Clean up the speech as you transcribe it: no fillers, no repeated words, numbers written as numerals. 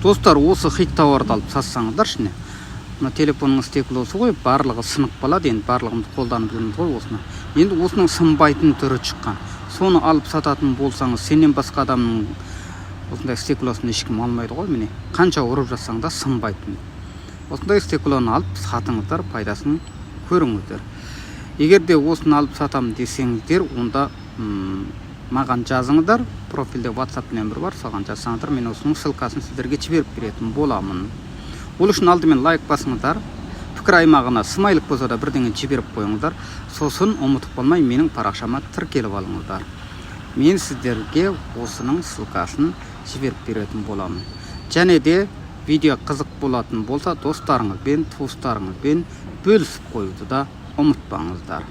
Достар, осы хит тауарды алып сатсаңыздаршы не. Мына телефонның стеклосы ғой, барлығы сынып қалады, енді барлығымыз қолданып жүрміз ғой осыны. Енді осының сынбайтын түрі шыққан. Соны алып сататын болсаңыз, сенен басқа адамның осындай стеклосын ешкім алмайды ғой, міне. Қанша ұрып жатсаң да сынбайтын. Осындай стеклоны алып сатыңыздар, пайдасын көріңіздер. Егер де осыны алып сатам десеңіздер, онда маған жазыңыздар. Профилде WhatsApp нөмірі бар, соған жазсаңыздар, мен осының ссылкасын сіздерге жіберіп беретін боламын. Ол үшін алдымен лайк басыңыздар. Пікір аймағына смайлик болса да бірдеңе жіберіп қойыңыздар. Сосын ұмытып қалмай менің парақшама тіркеліп алыңыздар. Мен сіздерге осының ссылкасын жіберіп беретін боламын. Және де видео қызық болатын болса, достарыңызбен, туыстарыңызбен бөлісіп қоюды да ұмытпаңыздар.